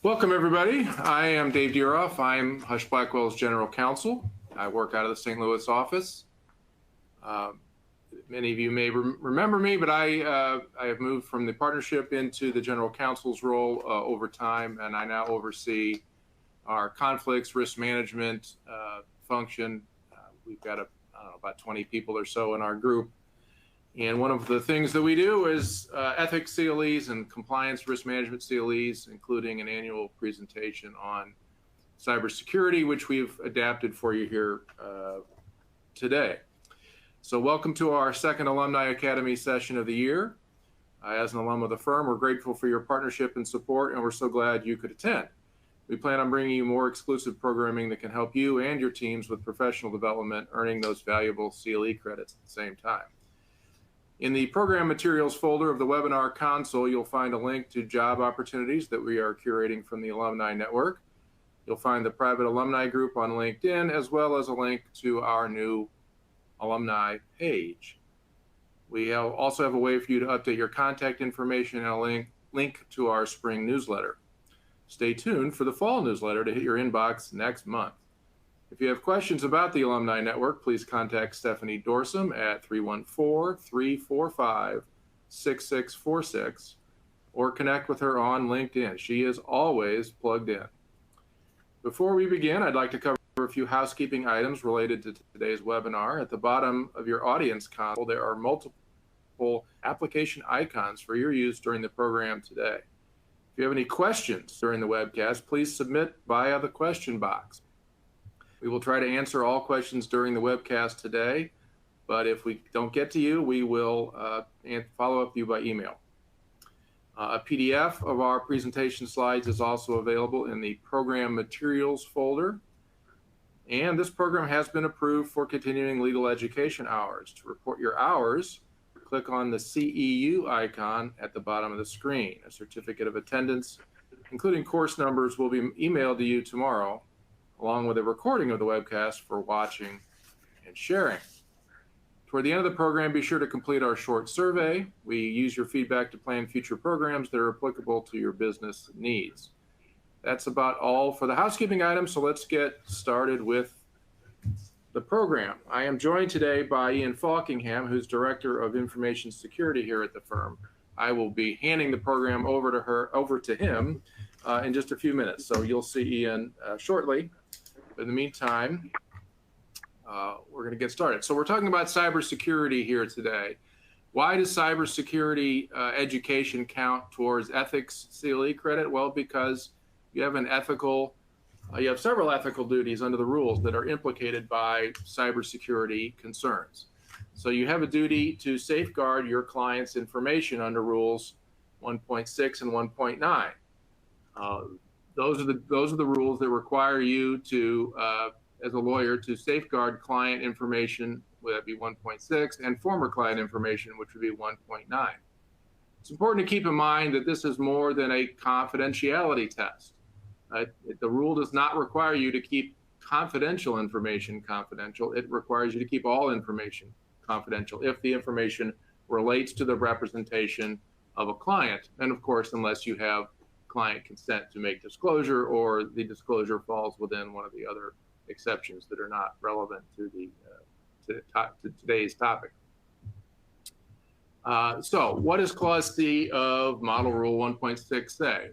Welcome, everybody. I am Dave Dyroff. I'm Husch Blackwell's General Counsel. I work out of the St. Louis office. Many of you may remember me, but I have moved from the partnership into the General Counsel's role over time, and I now oversee our conflicts risk management function. We've got about 20 people or so in our group. And one of the things that we do is ethics CLEs and compliance risk management CLEs, including an annual presentation on cybersecurity, which we've adapted for you here today. So welcome to our second Alumni Academy session of the year. As an alum of the firm, we're grateful for your partnership and support, and we're so glad you could attend. We plan on bringing you more exclusive programming that can help you and your teams with professional development, earning those valuable CLE credits at the same time. In the program materials folder of the webinar console, you'll find a link to job opportunities that we are curating from the Alumni Network. You'll find the private alumni group on LinkedIn, as well as a link to our new alumni page. We also have a way for you to update your contact information and a link to our spring newsletter. Stay tuned for the fall newsletter to hit your inbox next month. If you have questions about the Alumni Network, please contact Stephanie Dorsum at 314-345-6646 or connect with her on LinkedIn. She is always plugged in. Before we begin, I'd like to cover a few housekeeping items related to today's webinar. At the bottom of your audience console, there are multiple application icons for your use during the program today. If you have any questions during the webcast, please submit via the question box. We will try to answer all questions during the webcast today, but if we don't get to you, we will follow up with you by email. A PDF of our presentation slides is also available in the program materials folder. And this program has been approved for continuing legal education hours. To report your hours, click on the CEU icon at the bottom of the screen. A certificate of attendance, including course numbers, will be emailed to you tomorrow, along with a recording of the webcast for watching and sharing. Toward the end of the program, be sure to complete our short survey. We use your feedback to plan future programs that are applicable to your business needs. That's about all for the housekeeping items, so let's get started with the program. I am joined today by Ian Faulkingham, who's Director of Information Security here at the firm. I will be handing the program over to him in just a few minutes, so you'll see Ian shortly. In the meantime, we're going to get started. So we're talking about cybersecurity here today. Why does cybersecurity education count towards ethics CLE credit? Well, because you have several ethical duties under the rules that are implicated by cybersecurity concerns. So you have a duty to safeguard your client's information under rules 1.6 and 1.9. Those are the rules that require you to, as a lawyer, to safeguard client information, would that be 1.6, and former client information, which would be 1.9. It's important to keep in mind that this is more than a confidentiality test. The rule does not require you to keep confidential information confidential. It requires you to keep all information confidential if the information relates to the representation of a client, and of course, unless you have client consent to make disclosure or the disclosure falls within one of the other exceptions that are not relevant to today's topic. So what does Clause C of Model Rule 1.6 say?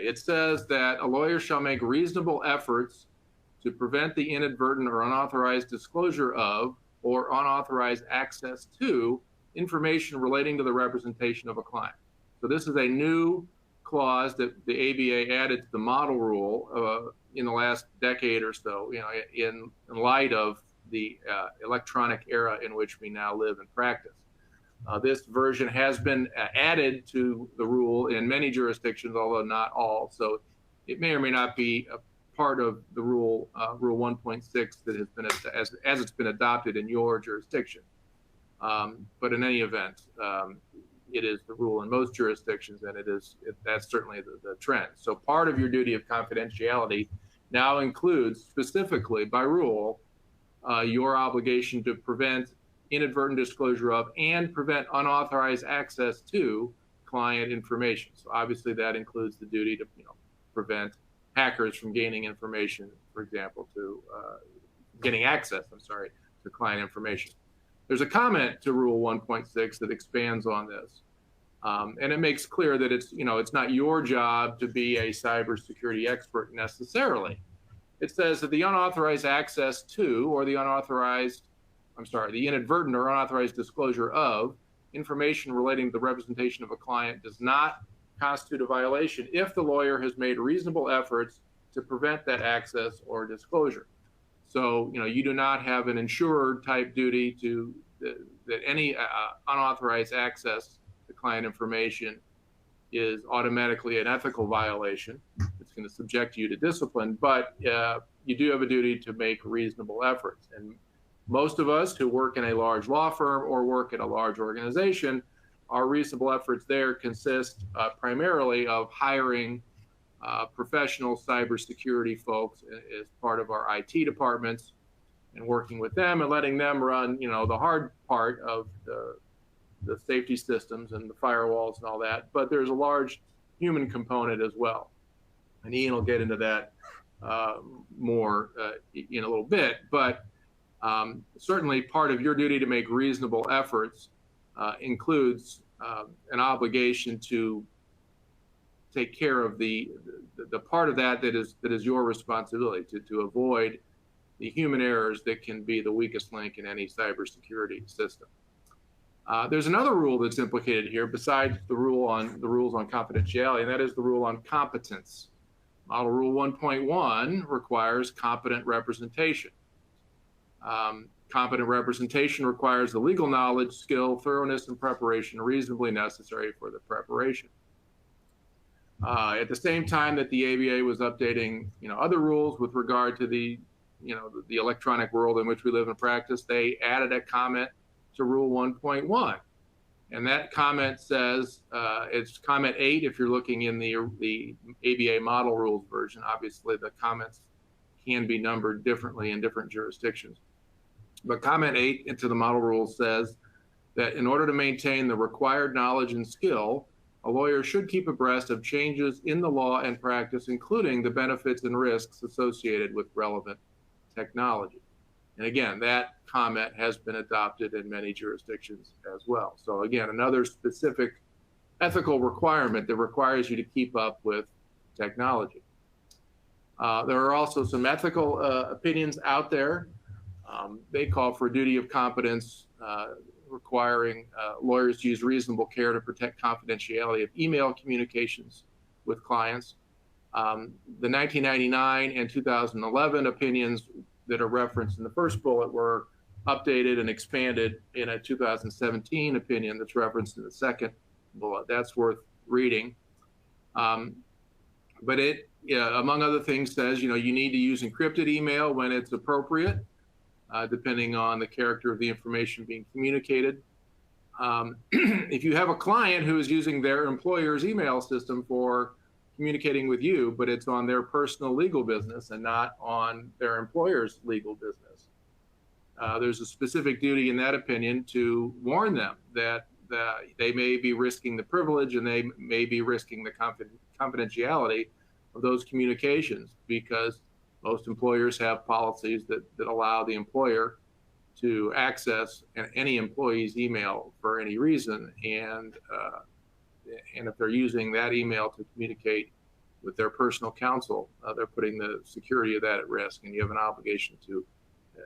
It says that a lawyer shall make reasonable efforts to prevent the inadvertent or unauthorized disclosure of or unauthorized access to information relating to the representation of a client. So this is a new clause that the ABA added to the model rule in the last decade or so, in light of the electronic era in which we now live and practice. This version has been added to the rule in many jurisdictions, although not all. So it may or may not be a part of the rule, Rule 1.6, that has been as it's been adopted in your jurisdiction. But in any event, it is the rule in most jurisdictions, and that's certainly the trend. So part of your duty of confidentiality now includes, specifically by rule, your obligation to prevent inadvertent disclosure of and prevent unauthorized access to client information. So obviously that includes the duty to prevent hackers from gaining information, for example, to getting access, to client information. There's a comment to Rule 1.6 that expands on this. And it makes clear that it's not your job to be a cybersecurity expert necessarily. It says that the unauthorized access to, or the inadvertent or unauthorized disclosure of information relating to the representation of a client does not constitute a violation if the lawyer has made reasonable efforts to prevent that access or disclosure. So, you do not have an insurer type duty that any unauthorized access to client information is automatically an ethical violation. It's going to subject you to discipline, but you do have a duty to make reasonable efforts. And most of us who work in a large law firm or work at a large organization, our reasonable efforts there consist primarily of hiring professional cybersecurity folks as part of our IT departments and working with them and letting them run, the hard part of the safety systems and the firewalls and all that. But there's a large human component as well. And Ian will get into that more in a little bit. But certainly part of your duty to make reasonable efforts includes an obligation to take care of the part of that is your responsibility to avoid the human errors that can be the weakest link in any cybersecurity system. There's another rule that's implicated here besides the rules on confidentiality, and that is the rule on competence. Model Rule 1.1 requires competent representation. Competent representation requires the legal knowledge, skill, thoroughness, and preparation reasonably necessary for the preparation. At the same time that the ABA was updating, other rules with regard to the electronic world in which we live and practice, they added a comment to Rule 1.1. And that comment says, it's comment 8 if you're looking in the ABA model rules version. Obviously, the comments can be numbered differently in different jurisdictions. But comment 8 into the model rules says that in order to maintain the required knowledge and skill, a lawyer should keep abreast of changes in the law and practice, including the benefits and risks associated with relevant technology. And again, that comment has been adopted in many jurisdictions as well. So again, another specific ethical requirement that requires you to keep up with technology. There are also some ethical opinions out there. They call for a duty of competence requiring lawyers to use reasonable care to protect confidentiality of email communications with clients. The 1999 and 2011 opinions that are referenced in the first bullet were updated and expanded in a 2017 opinion that's referenced in the second bullet. That's worth reading. But it, among other things, says, you need to use encrypted email when it's appropriate, depending on the character of the information being communicated. If you have a client who is using their employer's email system for communicating with you, but it's on their personal legal business and not on their employer's legal business, there's a specific duty in that opinion to warn them that they may be risking the privilege and they may be risking the confidentiality of those communications, because most employers have policies that allow the employer to access any employee's email for any reason, and if they're using that email to communicate with their personal counsel, they're putting the security of that at risk, and you have an obligation to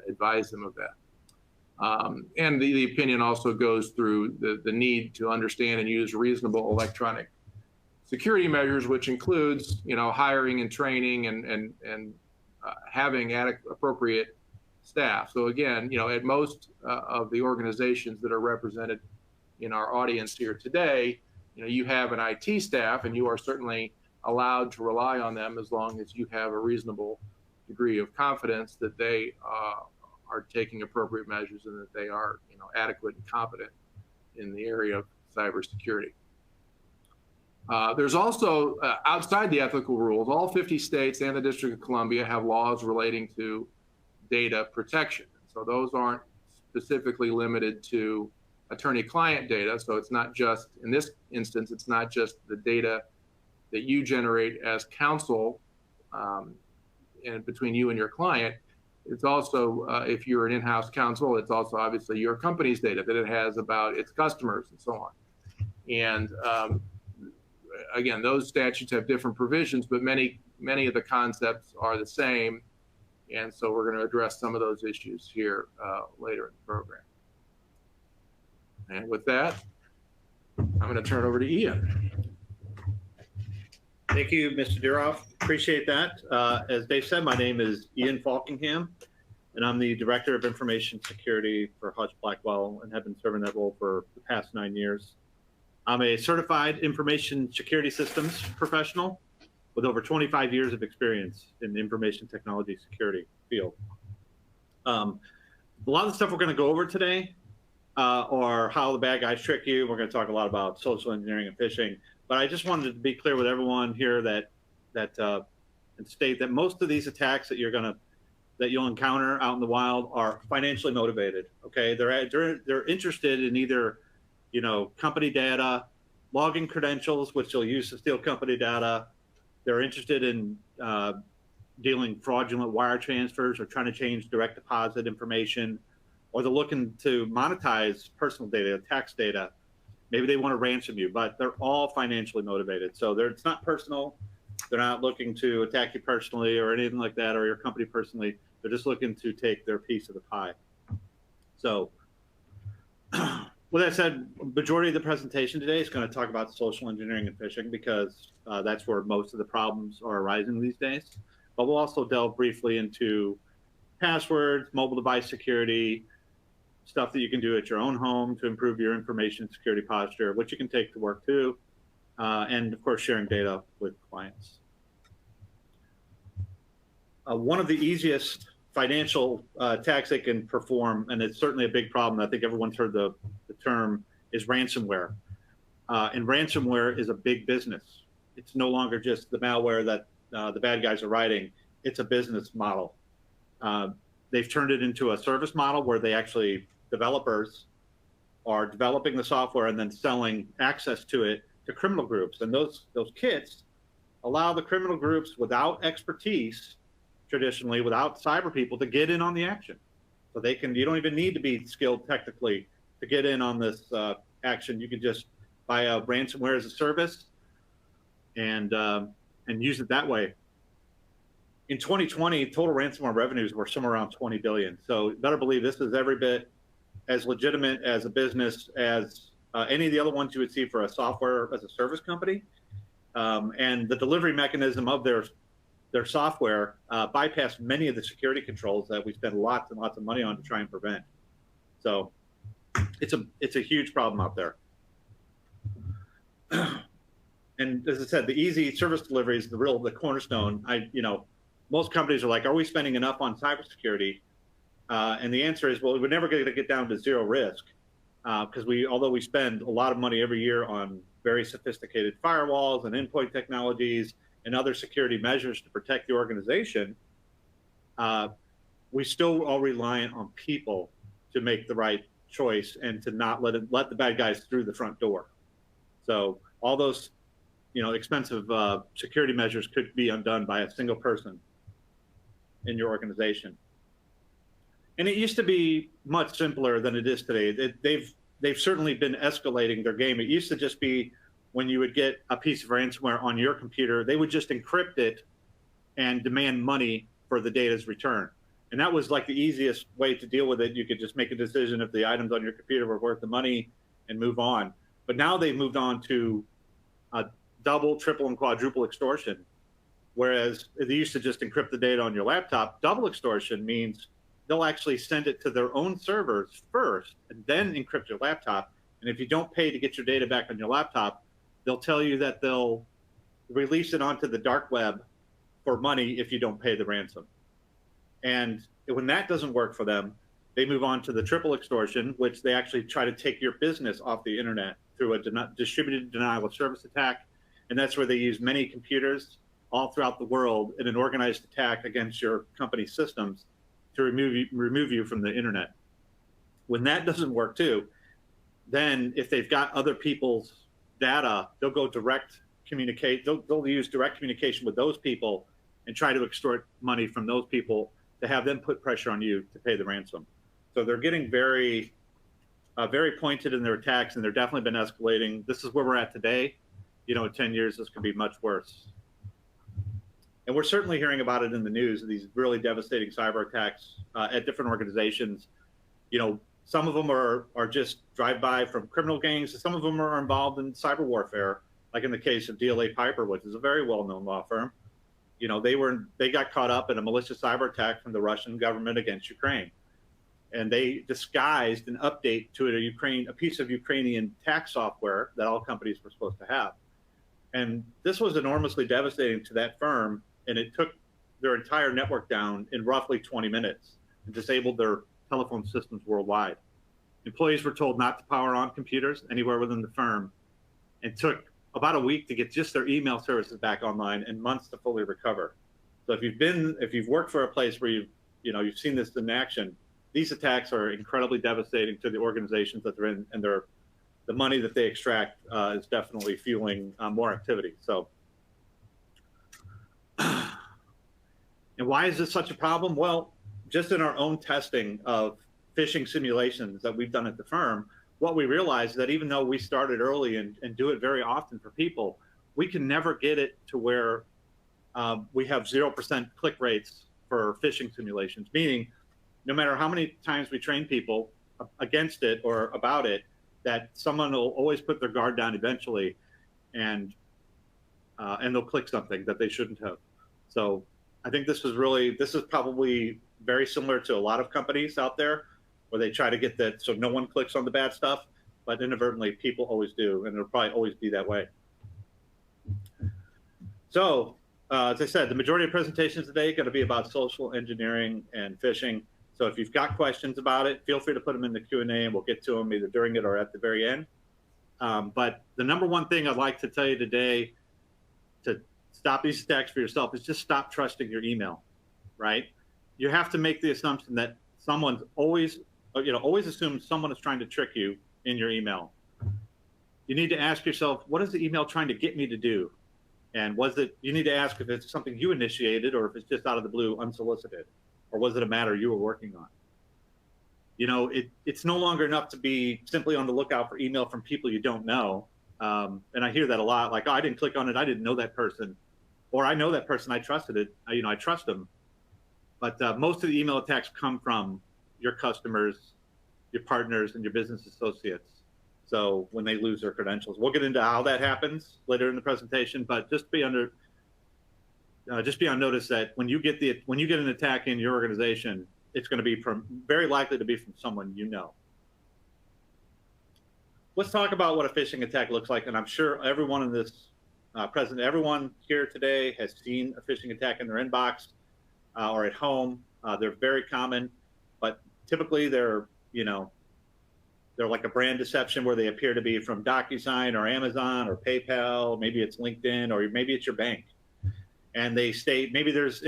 advise them of that. And the opinion also goes through the need to understand and use reasonable electronic security measures, which includes, hiring and training and having appropriate staff. So again, at most of the organizations that are represented in our audience here today, you have an IT staff, and you are certainly allowed to rely on them as long as you have a reasonable degree of confidence that they are taking appropriate measures and that they are, adequate and competent in the area of cybersecurity. There's also, outside the ethical rules, all 50 states and the District of Columbia have laws relating to data protection. So those aren't specifically limited to attorney-client data. So it's not just, in this instance, it's not just the data that you generate as counsel and between you and your client. It's also, if you're an in-house counsel, it's also obviously your company's data that it has about its customers and so on. And again, those statutes have different provisions, but many of the concepts are the same. And so we're going to address some of those issues here later in the program. And with that, I'm going to turn it over to Ian. Thank you, Mr. Dyroff. Appreciate that. As Dave said, my name is Ian Faulkingham, and I'm the Director of Information Security for Husch Blackwell and have been serving that role for the past 9 years. I'm a certified information security systems professional with over 25 years of experience in the information technology security field. A lot of the stuff we're going to go over today or how the bad guys trick you. We're going to talk a lot about social engineering and phishing, but I just wanted to be clear with everyone here that and state that most of these attacks that you'll encounter out in the wild are financially motivated. Okay, they're interested in either, company data, login credentials, which they'll use to steal company data. They're interested in dealing fraudulent wire transfers or trying to change direct deposit information, or they're looking to monetize personal data, tax data. Maybe they want to ransom you, but they're all financially motivated. So it's not personal. They're not looking to attack you personally or anything like that, or your company personally. They're just looking to take their piece of the pie. So with that said, majority of the presentation today is going to talk about social engineering and phishing because that's where most of the problems are arising these days. But we'll also delve briefly into passwords, mobile device security, stuff that you can do at your own home to improve your information security posture, which you can take to work too, and of course sharing data with clients. One of the easiest financial attacks they can perform, and it's certainly a big problem, I think everyone's heard the term, is ransomware. And ransomware is a big business. It's no longer just the malware that the bad guys are writing. It's a business model. They've turned it into a service model where developers are developing the software and then selling access to it to criminal groups. And those kits allow the criminal groups without expertise, traditionally without cyber people, to get in on the action. So you don't even need to be skilled technically to get in on this action. You can just buy a ransomware as a service and use it that way. In 2020, total ransomware revenues were somewhere around 20 billion. So you better believe this is every bit as legitimate as a business as any of the other ones you would see for a software as a service company. And the delivery mechanism of their software bypassed many of the security controls that we spend lots and lots of money on to try and prevent. So it's a huge problem out there. And as I said, the easy service delivery is the cornerstone. Most companies are like, are we spending enough on cybersecurity? And the answer is, well, we're never going to get down to zero risk because although we spend a lot of money every year on very sophisticated firewalls and endpoint technologies and other security measures to protect the organization, we still are reliant on people to make the right choice and to not let the bad guys through the front door. So all those expensive security measures could be undone by a single person in your organization. And it used to be much simpler than it is today. They've certainly been escalating their game. It used to just be when you would get a piece of ransomware on your computer, they would just encrypt it and demand money for the data's return. And that was like the easiest way to deal with it. You could just make a decision if the items on your computer were worth the money and move on. But now they've moved on to double, triple, and quadruple extortion. Whereas they used to just encrypt the data on your laptop, double extortion means they'll actually send it to their own servers first and then encrypt your laptop. And if you don't pay to get your data back on your laptop, they'll tell you that they'll release it onto the dark web for money if you don't pay the ransom. And when that doesn't work for them, they move on to the triple extortion, which they actually try to take your business off the internet through a distributed denial of service attack. And that's where they use many computers all throughout the world in an organized attack against your company's systems to remove you from the internet. When that doesn't work too, then if they've got other people's data, they'll go direct communicate. They'll use direct communication with those people and try to extort money from those people to have them put pressure on you to pay the ransom. So they're getting very, very pointed in their attacks, and they're definitely been escalating. This is where we're at today. You know, in 10 years, this could be much worse. And we're certainly hearing about it in the news, these really devastating cyber attacks at different organizations. You know, some of them are just drive-by from criminal gangs. Some of them are involved in cyber warfare, like in the case of DLA Piper, which is a very well-known law firm. You know, they got caught up in a malicious cyber attack from the Russian government against Ukraine. And they disguised an update to a piece of Ukrainian tax software that all companies were supposed to have. And this was enormously devastating to that firm, and it took their entire network down in roughly 20 minutes and disabled their telephone systems worldwide. Employees were told not to power on computers anywhere within the firm, and took about a week to get just their email services back online and months to fully recover. So if you've worked for a place where you've seen this in action, these attacks are incredibly devastating to the organizations that they're in, and the money that they extract is definitely fueling more activity. So, and why is this such a problem? Well, just in our own testing of phishing simulations that we've done at the firm, what we realized is that even though we started early and do it very often for people, we can never get it to where we have 0% click rates for phishing simulations, meaning no matter how many times we train people against it or about it, that someone will always put their guard down eventually, and they'll click something that they shouldn't have. So I think this is probably very similar to a lot of companies out there where they try to get that so no one clicks on the bad stuff, but inadvertently people always do, and it'll probably always be that way. So as I said, the majority of presentations today are going to be about social engineering and phishing. So if you've got questions about it, feel free to put them in the Q&A, and we'll get to them either during it or at the very end. But the number one thing I'd like to tell you today to stop these attacks for yourself is just stop trusting your email, right? You have to make the assumption that someone's always assume someone is trying to trick you in your email. You need to ask yourself, what is the email trying to get me to do? And you need to ask if it's something you initiated or if it's just out of the blue, unsolicited. Or was it a matter you were working on? You know, it's no longer enough to be simply on the lookout for email from people you don't know. And I hear that a lot, like, oh, I didn't click on it, I didn't know that person. Or I know that person, I trusted it, I trust them. But most of the email attacks come from your customers, your partners, and your business associates. So when they lose their credentials, we'll get into how that happens later in the presentation, but just be on notice that when you get an attack in your organization, it's going to be very likely to be from someone you know. Let's talk about what a phishing attack looks like, and I'm sure everyone in this everyone here today has seen a phishing attack in their inbox or at home. They're very common, but typically they're like a brand deception where they appear to be from DocuSign or Amazon or PayPal. Maybe it's LinkedIn, or maybe it's your bank. And they state, maybe there's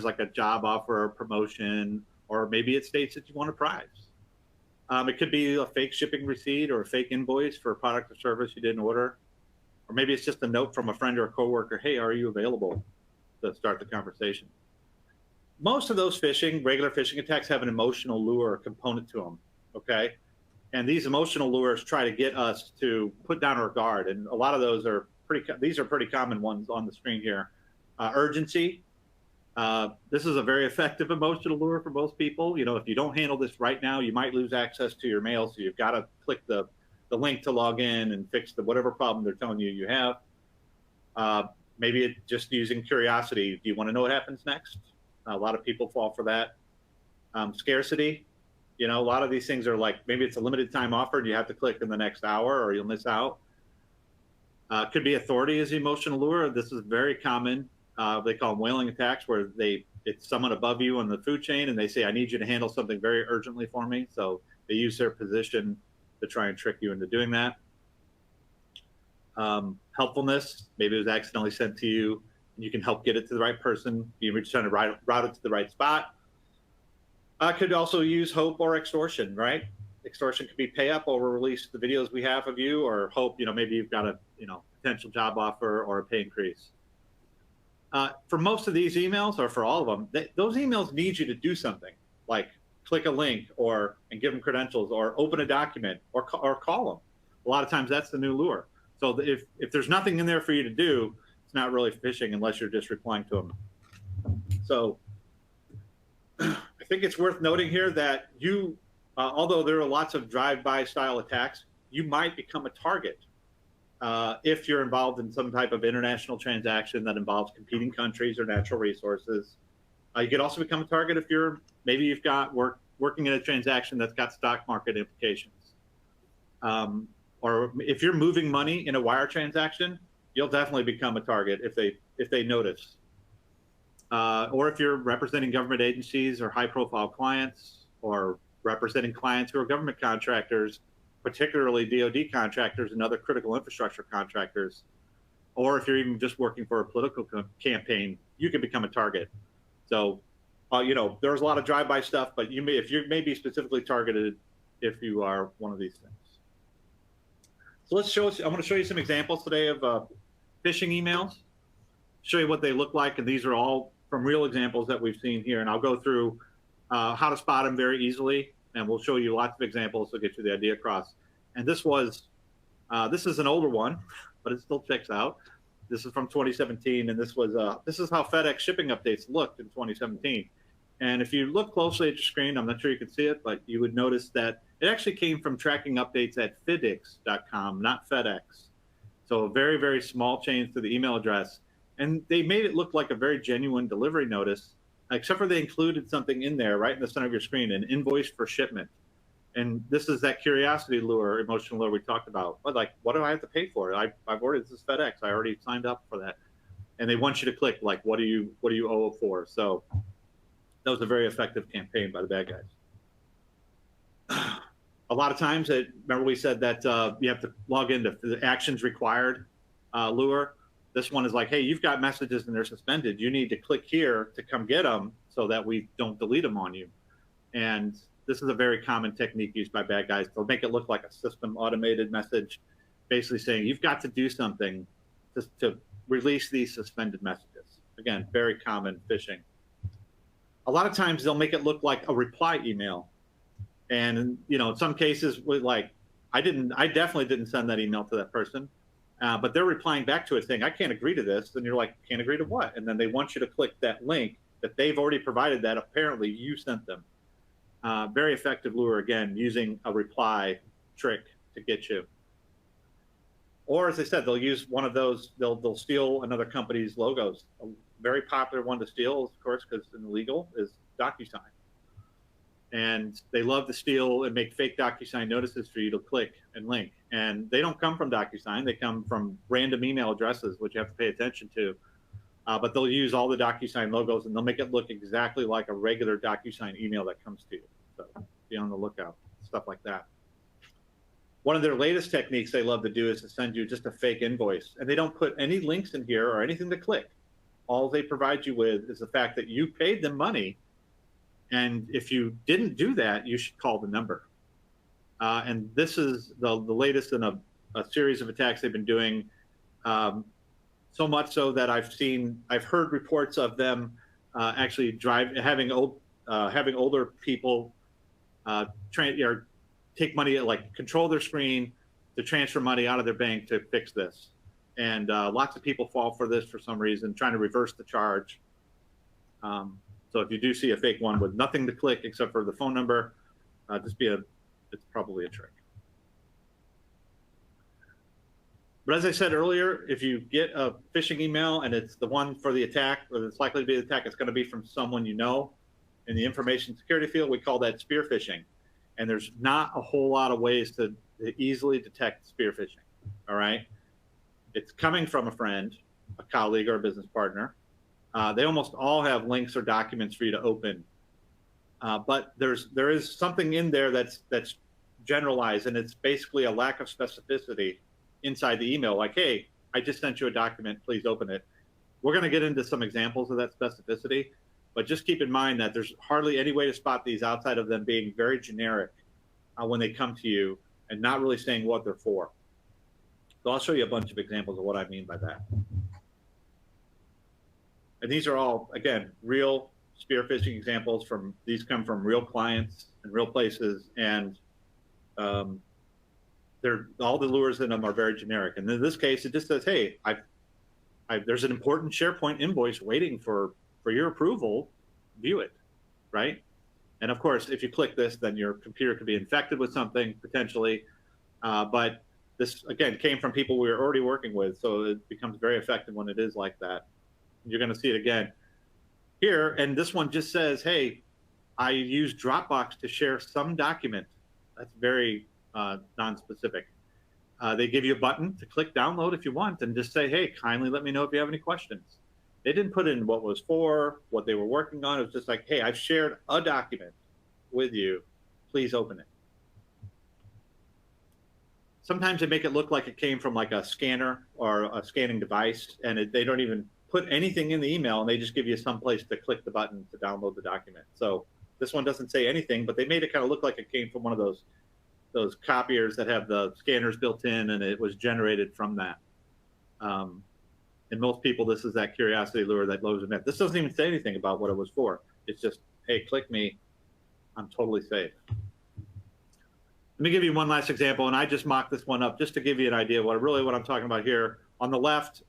like a job offer or promotion, or maybe it states that you want a prize. It could be a fake shipping receipt or a fake invoice for a product or service you didn't order. Or maybe it's just a note from a friend or a coworker, hey, are you available, to start the conversation. Most of those regular phishing attacks have an emotional lure component to them, okay? And these emotional lures try to get us to put down our guard. And a lot of those these are pretty common ones on the screen here. Urgency. This is a very effective emotional lure for most people. You know, if you don't handle this right now, you might lose access to your mail. So you've got to click the link to log in and fix whatever problem they're telling you have. Maybe it's just using curiosity. Do you want to know what happens next? A lot of people fall for that. Scarcity. You know, a lot of these things are like, maybe it's a limited time offer and you have to click in the next hour or you'll miss out. Could be authority as the emotional lure. This is very common. They call them whaling attacks, where it's someone above you on the food chain and they say, I need you to handle something very urgently for me. So they use their position to try and trick you into doing that. Helpfulness. Maybe it was accidentally sent to you and you can help get it to the right person. You're just trying to route it to the right spot. Could also use hope or extortion, right? extortion could be pay up or we'll release the videos we have of you, or hope, maybe you've got a, potential job offer or a pay increase. For most of these emails, or for all of them, those emails need you to do something, like click a link and give them credentials, or open a document, or call them. A lot of times that's the new lure. So if there's nothing in there for you to do, it's not really phishing unless you're just replying to them. So I think it's worth noting here that although there are lots of drive-by style attacks, you might become a target if you're involved in some type of international transaction that involves competing countries or natural resources. You could also become a target if you've got working in a transaction that's got stock market implications. Or if you're moving money in a wire transaction, you'll definitely become a target if they notice. Or if you're representing government agencies or high-profile clients, or representing clients who are government contractors, particularly DoD contractors and other critical infrastructure contractors, or if you're even just working for a political campaign, you can become a target. So, there's a lot of drive-by stuff, but you may be specifically targeted if you are one of these things. So I'm going to show you some examples today of phishing emails, show you what they look like, and these are all from real examples that we've seen here. And I'll go through how to spot them very easily, and we'll show you lots of examples to get you the idea across. And this is an older one, but it still checks out. This is from 2017, and this is how FedEx shipping updates looked in 2017. And if you look closely at your screen, I'm not sure you can see it, but you would notice that it actually came from tracking updates at FedEx.com, not FedEx. So a very, very small change to the email address. And they made it look like a very genuine delivery notice, except for they included something in there right in the center of your screen, an invoice for shipment. And this is that curiosity lure, emotional lure we talked about. But like, what do I have to pay for? I've ordered, this is FedEx. I already signed up for that. And they want you to click, like, what do you owe it for? So that was a very effective campaign by the bad guys. A lot of times, remember we said that you have to log into the actions required lure. This one is like, hey, you've got messages and they're suspended. You need to click here to come get them so that we don't delete them on you. And this is a very common technique used by bad guys. They'll make it look like a system automated message, basically saying you've got to do something to release these suspended messages. Again, very common phishing. A lot of times they'll make it look like a reply email. And, in some cases, I definitely didn't send that email to that person. But they're replying back to it saying, I can't agree to this. And you're like, can't agree to what? And then they want you to click that link that they've already provided that apparently you sent them. Very effective lure, again, using a reply trick to get you. Or as I said, they'll use one of those, they'll steal another company's logos. A very popular one to steal, of course, because it's illegal, is DocuSign. And they love to steal and make fake DocuSign notices for you to click and link. And they don't come from DocuSign. They come from random email addresses, which you have to pay attention to. But they'll use all the DocuSign logos, and they'll make it look exactly like a regular DocuSign email that comes to you. So be on the lookout, stuff like that. One of their latest techniques they love to do is to send you just a fake invoice. And they don't put any links in here or anything to click. All they provide you with is the fact that you paid them money. And if you didn't do that, you should call the number. And this is the latest in a series of attacks they've been doing. So much so that I've heard reports of them actually having older people take money, like control their screen to transfer money out of their bank to fix this. And lots of people fall for this for some reason, trying to reverse the charge. So if you do see a fake one with nothing to click except for the phone number, it's probably a trick. But as I said earlier, if you get a phishing email and it's the one for the attack, or it's likely to be the attack, it's going to be from someone you know. In the information security field, we call that spear phishing. And there's not a whole lot of ways to easily detect spear phishing, all right? It's coming from a friend, a colleague, or a business partner. They almost all have links or documents for you to open. But there is something in there that's generalized, and it's basically a lack of specificity inside the email. Like, hey, I just sent you a document, please open it. We're going to get into some examples of that specificity, but just keep in mind that there's hardly any way to spot these outside of them being very generic. when they come to you and not really saying what they're for. So I'll show you a bunch of examples of what I mean by that. And these are all, again, real spear phishing examples. These come from real clients and real places, and all the lures in them are very generic. And in this case, it just says, hey, there's an important SharePoint invoice waiting for your approval. View it, right? And of course, if you click this, then your computer could be infected with something potentially. But this, again, came from people we were already working with, so it becomes very effective when it is like that. You're going to see it again here. And this one just says, hey, I use Dropbox to share some document. That's very non-specific. They give you a button to click download if you want and just say, hey, kindly let me know if you have any questions. They didn't put in what was for, what they were working on. It was just like, hey, I've shared a document with you. Please open it. Sometimes they make it look like it came from like a scanner or a scanning device, and they don't even put anything in the email, and they just give you some place to click the button to download the document. So this one doesn't say anything, but they made it kind of look like it came from one of those copiers that have the scanners built in, and it was generated from that. And most people, this is that curiosity lure that loads them in. This doesn't even say anything about what it was for. It's just, hey, click me. I'm totally safe. Let me give you one last example, and I just mocked this one up just to give you an idea of what I'm talking about here. On the left,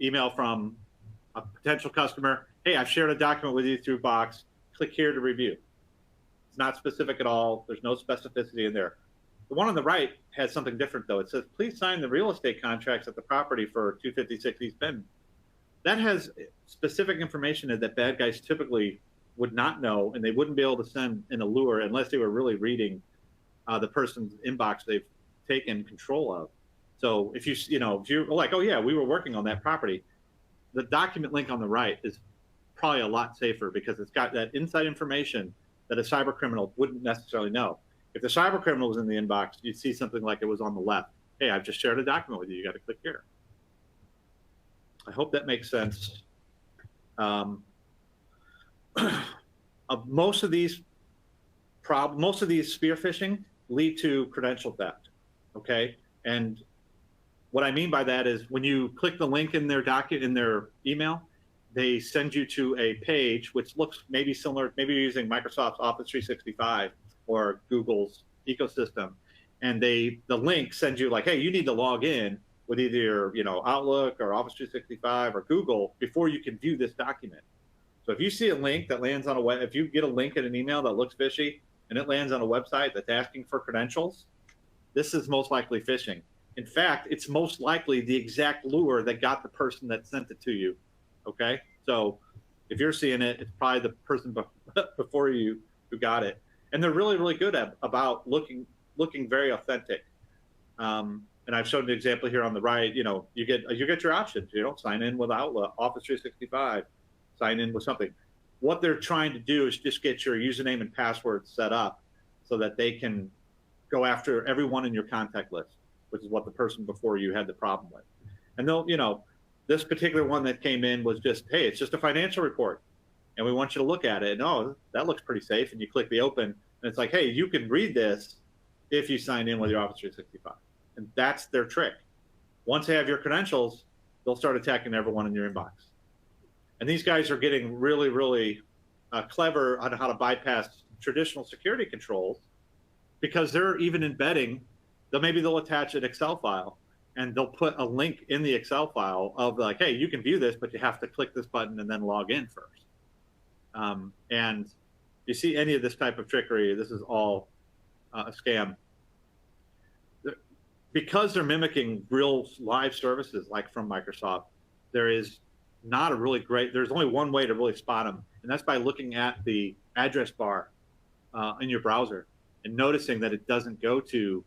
email from a potential customer. Hey, I've shared a document with you through Box. Click here to review. It's not specific at all. There's no specificity in there. The one on the right has something different, though. It says, please sign the real estate contracts at the property for 256 East Bend. That has specific information that bad guys typically would not know, and they wouldn't be able to send in a lure unless they were really reading the person's inbox they've taken control of. So if you're like, oh yeah, we were working on that property, the document link on the right is probably a lot safer because it's got that inside information that a cyber criminal wouldn't necessarily know. If the cyber criminal was in the inbox, you'd see something like it was on the left. Hey, I've just shared a document with you. You got to click here. I hope that makes sense. Most of these spear phishing lead to credential theft. Okay, and what I mean by that is when you click the link in their email, they send you to a page which looks maybe similar. Maybe you're using Microsoft's Office 365 or Google's ecosystem, and the link sends you like, hey, you need to log in with either your Outlook or Office 365 or Google before you can view this document. So if you see a link that lands on if you get a link in an email that looks fishy and it lands on a website that's asking for credentials, this is most likely phishing. In fact, it's most likely the exact lure that got the person that sent it to you. Okay, so if you're seeing it, it's probably the person before you who got it, and they're really, really good about looking very authentic. And I've shown an example here on the right. You get your options. Sign in with Outlook, Office 365, sign in with something. What they're trying to do is just get your username and password set up so that they can go after everyone in your contact list, which is what the person before you had the problem with. And they'll, this particular one that came in was just, hey, it's just a financial report, and we want you to look at it. And oh, that looks pretty safe. And you click the open, and it's like, hey, you can read this if you sign in with your Office 365. And that's their trick. Once they have your credentials, they'll start attacking everyone in your inbox. And these guys are getting really, really clever on how to bypass traditional security controls, because they're even embedding, maybe they'll attach an Excel file and they'll put a link in the Excel file of like, hey, you can view this, but you have to click this button and then log in first. And you see any of this type of trickery, this is all a scam. Because they're mimicking real live services like from Microsoft, there's only one way to really spot them, and that's by looking at the address bar in your browser and noticing that it doesn't go to,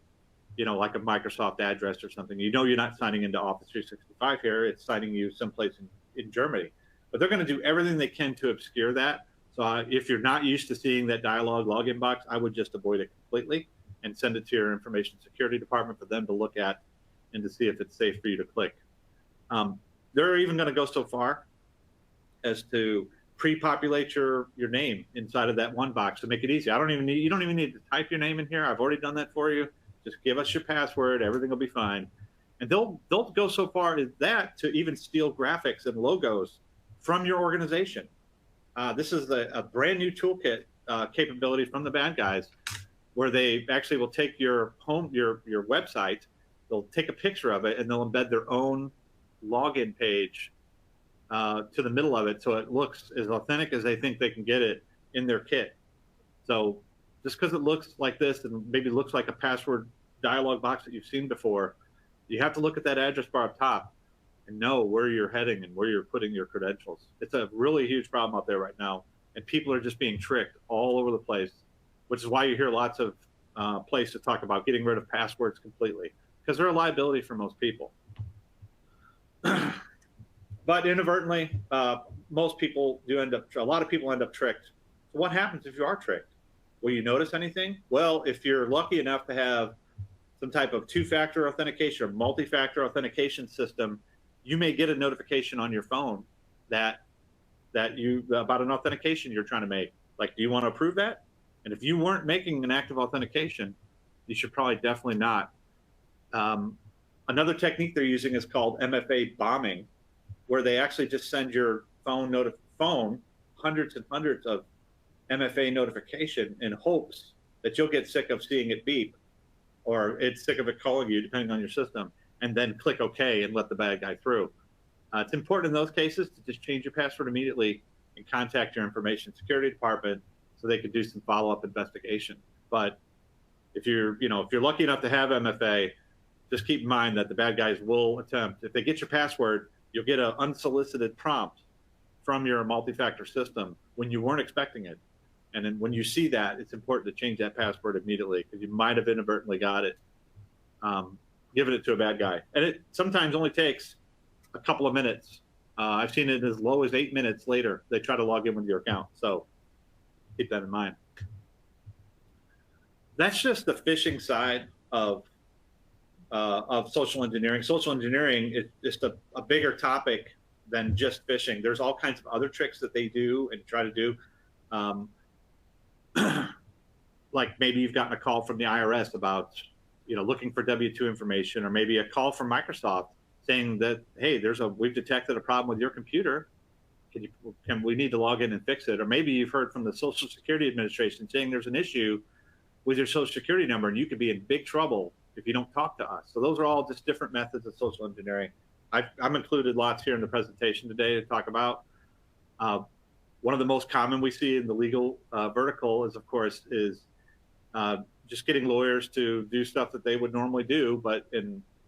like a Microsoft address or something. You're not signing into Office 365 here, it's signing you someplace in Germany. But they're going to do everything they can to obscure that. So if you're not used to seeing that dialog login box, I would just avoid it completely and send it to your information security department for them to look at and to see if it's safe for you to click. They're even going to go so far as to pre-populate your name inside of that one box to make it easy. You don't even need to type your name in here. I've already done that for you. Just give us your password. Everything will be fine. And they'll go so far as that to even steal graphics and logos from your organization. This is a brand new toolkit capability from the bad guys, where they actually will take your website, they'll take a picture of it, and they'll embed their own login page to the middle of it, so it looks as authentic as they think they can get it in their kit. So just because it looks like this and maybe looks like a password dialog box that you've seen before, you have to look at that address bar up top and know where you're heading and where you're putting your credentials. It's a really huge problem out there right now, and people are just being tricked all over the place, which is why you hear lots of places talk about getting rid of passwords completely, because they're a liability for most people. But inadvertently, a lot of people end up tricked. So what happens if you are tricked? Will you notice anything? Well, if you're lucky enough to have some type of two-factor authentication or multi-factor authentication system, you may get a notification on your phone that about an authentication you're trying to make. Like, do you want to approve that? And if you weren't making an active authentication, you should probably definitely not. Another technique they're using is called MFA bombing, where they actually just send your phone hundreds and hundreds of MFA notification in hopes that you'll get sick of seeing it beep, or it's sick of it calling you, depending on your system, and then click OK and let the bad guy through. It's important in those cases to just change your password immediately and contact your information security department so they could do some follow-up investigation. But if you're lucky enough to have MFA, just keep in mind that the bad guys will attempt, if they get your password, you'll get an unsolicited prompt from your multi-factor system when you weren't expecting it. And then when you see that, it's important to change that password immediately, because you might have inadvertently got it, given it to a bad guy. And it sometimes only takes a couple of minutes. I've seen it as low as 8 minutes later, they try to log in with your account. So keep that in mind. That's just the phishing side of social engineering. Social engineering is just a bigger topic than just phishing. There's all kinds of other tricks that they do and try to do. Like maybe you've gotten a call from the IRS about, looking for W-2 information, or maybe a call from Microsoft saying that, hey, we've detected a problem with your computer. We need to log in and fix it? Or maybe you've heard from the Social Security Administration saying there's an issue with your Social Security number and you could be in big trouble if you don't talk to us. So those are all just different methods of social engineering. I've included lots here in the presentation today to talk about. One of the most common we see in the legal vertical is, of course, just getting lawyers to do stuff that they would normally do, but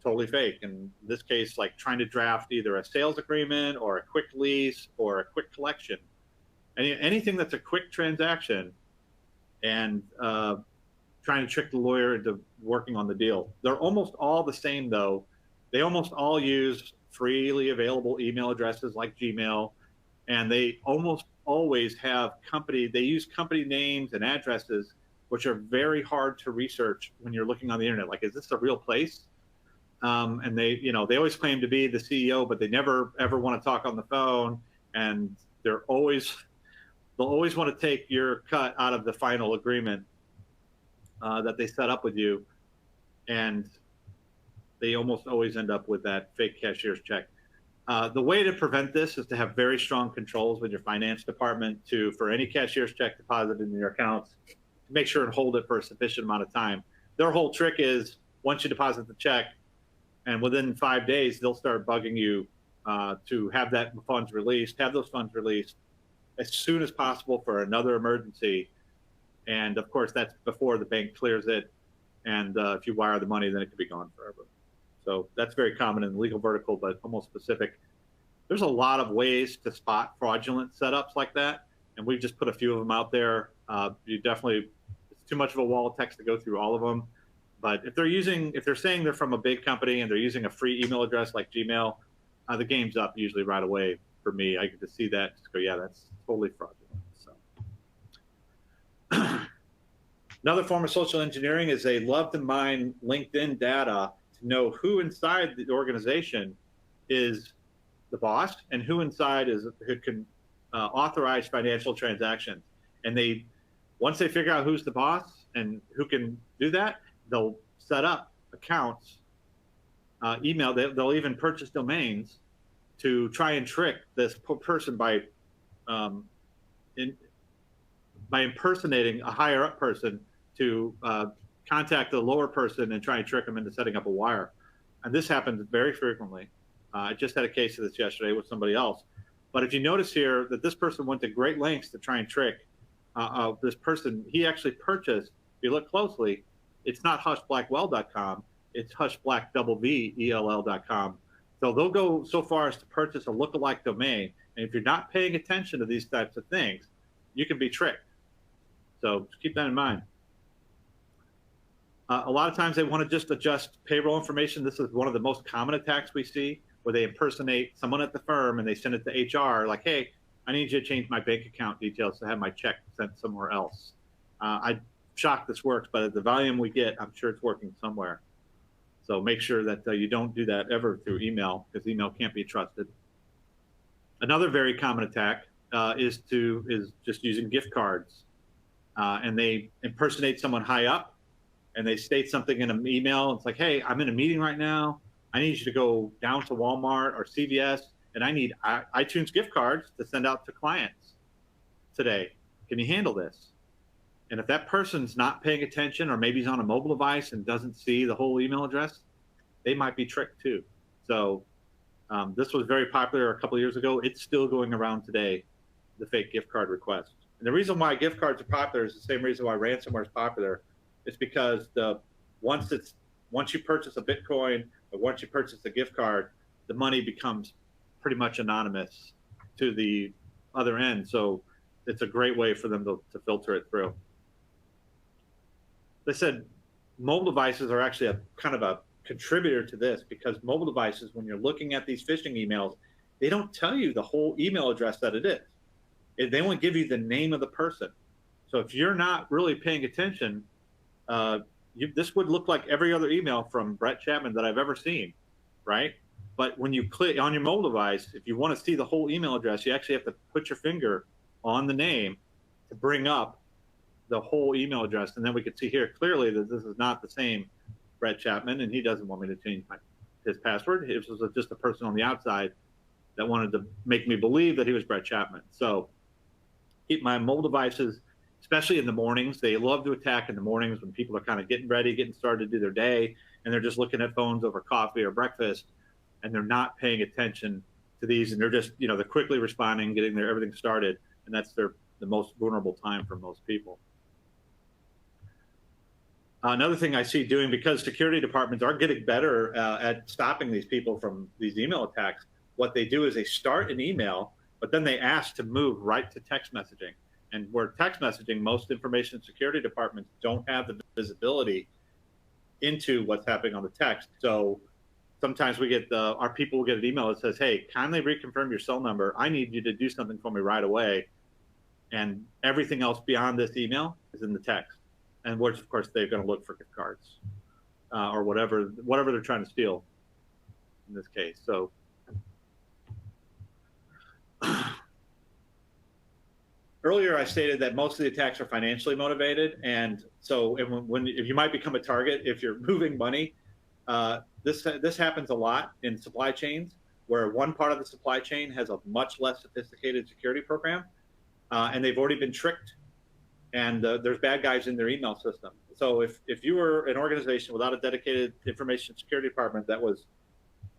totally fake. In this case, like trying to draft either a sales agreement or a quick lease or a quick collection. Anything that's a quick transaction, and trying to trick the lawyer into working on the deal. They're almost all the same, though. They almost all use freely available email addresses like Gmail, and they almost always have they use company names and addresses, which are very hard to research when you're looking on the internet. Like, is this a real place? And they always claim to be the CEO, but they never ever want to talk on the phone, and they'll always want to take your cut out of the final agreement that they set up with you, and they almost always end up with that fake cashier's check. The way to prevent this is to have very strong controls with your finance department for any cashier's check deposited in your accounts, to make sure and hold it for a sufficient amount of time. Their whole trick is, once you deposit the check, and within 5 days, they'll start bugging you to have those funds released as soon as possible for another emergency. And of course, that's before the bank clears it. And if you wire the money, then it could be gone forever. So that's very common in the legal vertical, but almost specific. There's a lot of ways to spot fraudulent setups like that, and we've just put a few of them out there. It's too much of a wall of text to go through all of them. But if they're saying they're from a big company and they're using a free email address like Gmail, the game's up usually right away for me. I get to see that, just go, yeah, that's totally fraudulent. So another form of social engineering is they love to mine LinkedIn data to know who inside the organization is the boss and who inside who can authorized financial transactions. And once they figure out who's the boss and who can do that, they'll set up accounts, email. They'll even purchase domains to try and trick this person by impersonating a higher up person to contact the lower person and try and trick them into setting up a wire. And this happens very frequently. I just had a case of this yesterday with somebody else. But if you notice here that this person went to great lengths to try and trick this person, he actually purchased, if you look closely, it's not hushblackwell.com, it's hushblackvell.com. So they'll go so far as to purchase a lookalike domain. And if you're not paying attention to these types of things, you can be tricked. So just keep that in mind. A lot of times they want to just adjust payroll information. This is one of the most common attacks we see, where they impersonate someone at the firm and they send it to HR like, hey, I need you to change my bank account details to have my check sent somewhere else. I'm shocked this works, but at the volume we get, I'm sure it's working somewhere. So make sure that you don't do that ever through email, because email can't be trusted. Another very common attack is just using gift cards. And they impersonate someone high up, and they state something in an email. It's like, hey, I'm in a meeting right now. I need you to go down to Walmart or CVS, and I need iTunes gift cards to send out to clients today. Can you handle this? And if that person's not paying attention, or maybe he's on a mobile device and doesn't see the whole email address, they might be tricked too. So this was very popular a couple of years ago. It's still going around today, the fake gift card request. And the reason why gift cards are popular is the same reason why ransomware is popular. It's because once you purchase a Bitcoin, or once you purchase a gift card, the money becomes pretty much anonymous to the other end. So it's a great way for them to filter it through. They said mobile devices are actually a kind of a contributor to this, because mobile devices, when you're looking at these phishing emails, they don't tell you the whole email address that it is. They only give you the name of the person. So if you're not really paying attention, this would look like every other email from Brett Chapman that I've ever seen, right? But when you click on your mobile device, if you want to see the whole email address, you actually have to put your finger on the name to bring up the whole email address. And then we can see here clearly that this is not the same Brett Chapman, and he doesn't want me to change his password. It was just a person on the outside that wanted to make me believe that he was Brett Chapman. So keep my mobile devices, especially in the mornings. They love to attack in the mornings when people are kind of getting ready, getting started to do their day, and they're just looking at phones over coffee or breakfast, and they're not paying attention to these, and they're just, they're quickly responding, getting everything started, and that's the most vulnerable time for most people. Another thing I see doing, because security departments are getting better at stopping these people from these email attacks, what they do is they start an email, but then they ask to move right to text messaging. And where text messaging, most information security departments don't have the visibility into what's happening on the text. So sometimes we get our people will get an email that says, hey, kindly reconfirm your cell number. I need you to do something for me right away. And everything else beyond this email is in the text. And which, of course, they're going to look for gift cards or whatever they're trying to steal in this case. So earlier, I stated that most of the attacks are financially motivated, and so if you might become a target if you're moving money, this happens a lot in supply chains, where one part of the supply chain has a much less sophisticated security program, and they've already been tricked, and there's bad guys in their email system. So if you were an organization without a dedicated information security department that was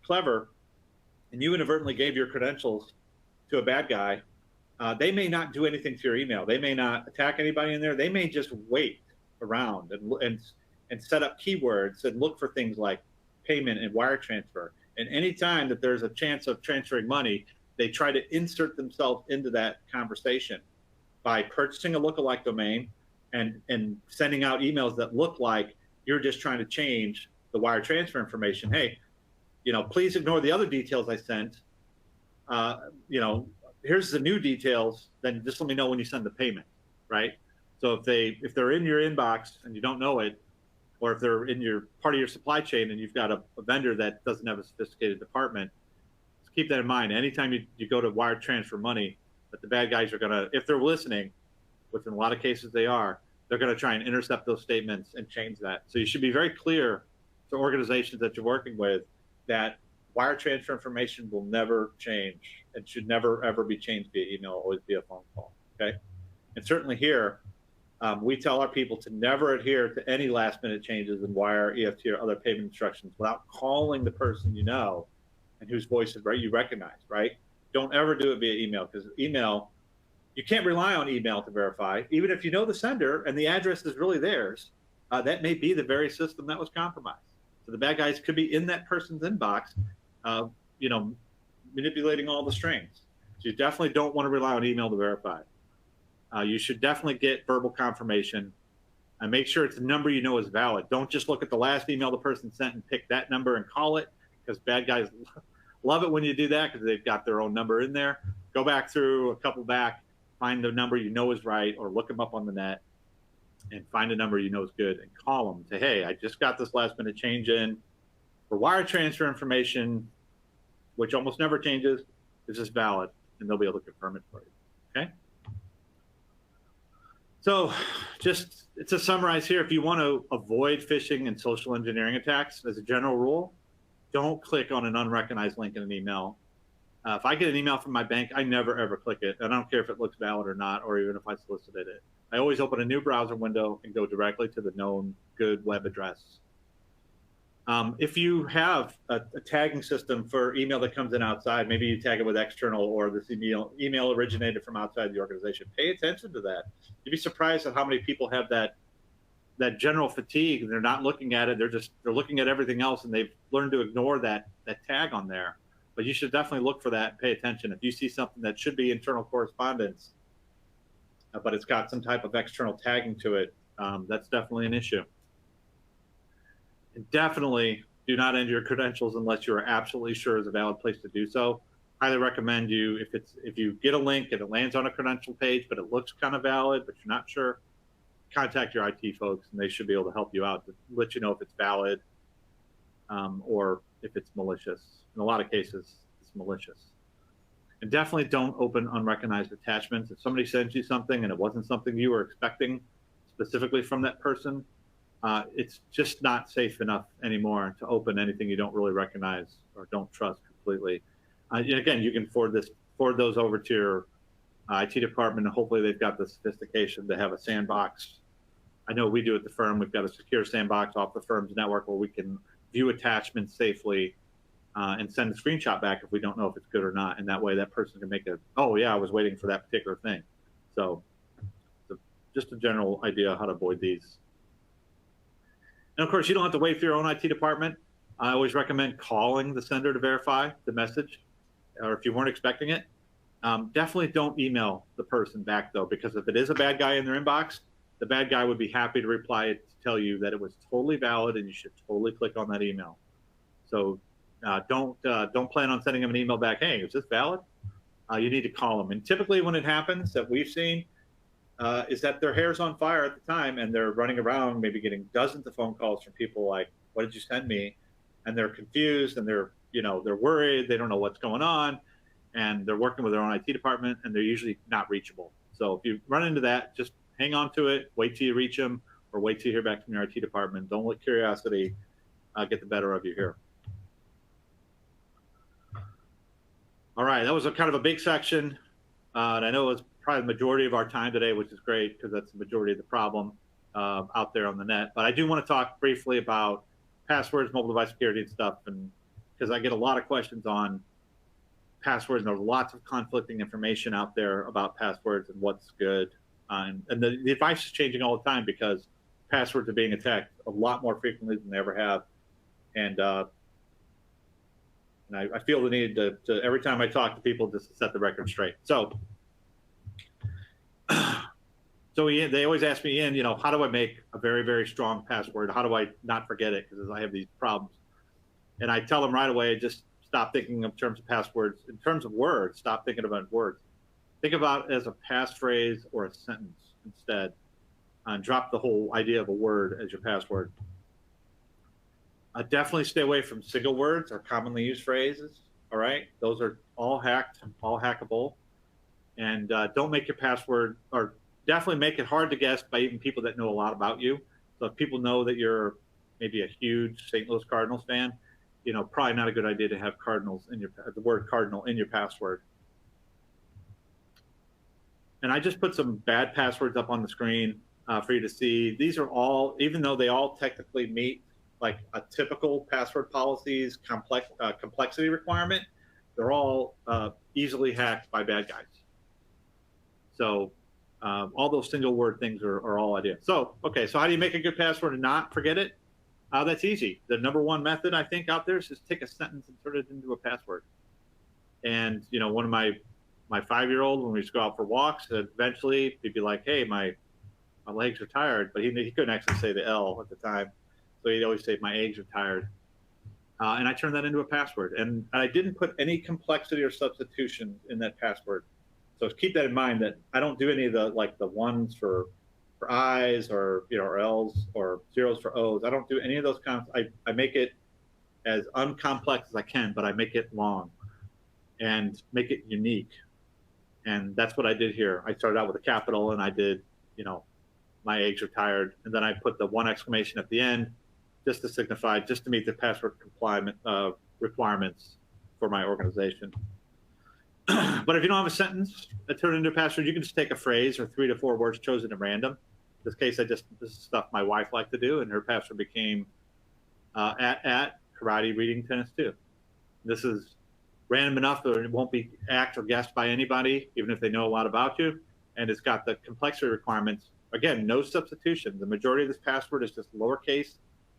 clever, and you inadvertently gave your credentials to a bad guy, they may not do anything to your email. They may not attack anybody in there. They may just wait around and set up keywords and look for things like payment and wire transfer. And anytime that there's a chance of transferring money, they try to insert themselves into that conversation by purchasing a lookalike domain and sending out emails that look like you're just trying to change the wire transfer information. Hey, please ignore the other details I sent. Here's the new details, then just let me know when you send the payment, right? So if they're in your inbox and you don't know it, or if they're in your part of your supply chain and you've got a vendor that doesn't have a sophisticated department, just keep that in mind. Anytime you go to wire transfer money, But the bad guys are going to, if they're listening, which in a lot of cases they are, they're going to try and intercept those statements and change that. So you should be very clear to organizations that you're working with that wire transfer information will never change and should never, ever be changed via email, always via phone call, okay? And certainly here, we tell our people to never adhere to any last-minute changes in wire, EFT, or other payment instructions without calling the person you know and whose voice is right, you recognize, right? Don't ever do it via email, because email, you can't rely on email to verify. Even if you know the sender and the address is really theirs, that may be the very system that was compromised. So the bad guys could be in that person's inbox, you know, manipulating all the strings. So you definitely don't want to rely on email to verify. You should definitely get verbal confirmation and make sure it's a number you know is valid. Don't just look at the last email the person sent and pick that number and call it, because bad guys love it when you do that because they've got their own number in there. Go back through a couple back, find the number you know is right, or look them up on the net and find a number you know is good and call them. Say, hey, I just got this last minute change in for wire transfer information, which almost never changes. Is this valid? And they'll be able to confirm it for you, okay? So just to summarize here, if you want to avoid phishing and social engineering attacks, as a general rule, don't click on an unrecognized link in an email. If I get an email from my bank, I never, ever click it. I don't care if it looks valid or not, or even if I solicited it. I always open a new browser window and go directly to the known good web address. If you have a tagging system for email that comes in outside, maybe you tag it with external, or this email originated from outside the organization, pay attention to that. You'd be surprised at how many people have that general fatigue, and they're not looking at it. They're looking at everything else, and they've learned to ignore that tag on there. But you should definitely look for that and pay attention. If you see something that should be internal correspondence, but it's got some type of external tagging to it, that's definitely an issue. And definitely do not enter your credentials unless you are absolutely sure it's a valid place to do so. Highly recommend you, if you get a link and it lands on a credential page, but it looks kind of valid, but you're not sure, contact your IT folks, and they should be able to help you out to let you know if it's valid or if it's malicious. In a lot of cases, it's malicious. And definitely don't open unrecognized attachments. If somebody sends you something and it wasn't something you were expecting specifically from that person, it's just not safe enough anymore to open anything you don't really recognize or don't trust completely. Again, you can forward those over to your IT department, and hopefully they've got the sophistication to have a sandbox. I know we do at the firm. We've got a secure sandbox off the firm's network where we can view attachments safely and send a screenshot back if we don't know if it's good or not. And that way that person can make oh yeah, I was waiting for that particular thing. So just a general idea how to avoid these. And of course, you don't have to wait for your own IT department. I always recommend calling the sender to verify the message, or if you weren't expecting it. Definitely don't email the person back though, because if it is a bad guy in their inbox, the bad guy would be happy to reply to tell you that it was totally valid and you should totally click on that email. So don't plan on sending them an email back, hey, is this valid? You need to call them. And typically when it happens, that we've seen, is that their hair's on fire at the time and they're running around maybe getting dozens of phone calls from people like, what did you send me? And they're confused and they're worried, they don't know what's going on, and they're working with their own IT department and they're usually not reachable. So if you run into that, just hang on to it, wait till you reach them, or wait till you hear back from your IT department. Don't let curiosity get the better of you here. All right, that was kind of a big section. And I know it was probably the majority of our time today, which is great because that's the majority of the problem out there on the net. But I do want to talk briefly about passwords, mobile device security and stuff, and because I get a lot of questions on passwords, and there's lots of conflicting information out there about passwords and what's good. And the advice is changing all the time because passwords are being attacked a lot more frequently than they ever have. And I feel the need to every time I talk to people, just to set the record straight. So Ian, they always ask me, Ian, how do I make a very, very strong password? How do I not forget it? Because I have these problems. And I tell them right away, just stop thinking in terms of passwords. In terms of words, stop thinking about words. Think about it as a passphrase or a sentence instead. And drop the whole idea of a word as your password. Definitely stay away from single words or commonly used phrases. All right, those are all hacked, all hackable. And don't make your password, or definitely make it hard to guess by even people that know a lot about you. So if people know that you're maybe a huge St. Louis Cardinals fan, probably not a good idea to have the word Cardinal in your password. And I just put some bad passwords up on the screen for you to see. These are all, even though they all technically meet like a typical password policy's complexity requirement, they're all easily hacked by bad guys. So all those single word things are all ideas. So, okay, so how do you make a good password and not forget it? That's easy. The number one method I think out there is just take a sentence and turn it into a password. And, one of my 5-year-old, when we used to go out for walks, eventually he'd be like, hey, my legs are tired, but he couldn't actually say the L at the time. So he'd always say, my eggs are tired. And I turned that into a password. And I didn't put any complexity or substitution in that password. So keep that in mind, that I don't do any of the ones for I's or or L's or zeros for O's. I don't do any of those kinds. I make it as uncomplex as I can, but I make it long and make it unique. And that's what I did here. I started out with a capital and I did, my eggs are tired. And then I put the 1 exclamation at the end just to signify, just to meet the password requirements for my organization. But if you don't have a sentence that turned into a password, you can just take a phrase or 3 to 4 words chosen at random. In this case, this is stuff my wife liked to do, and her password became at karate, reading, tennis too. This is random enough that it won't be asked or guessed by anybody, even if they know a lot about you. And it's got the complexity requirements. Again, no substitution. The majority of this password is just lowercase,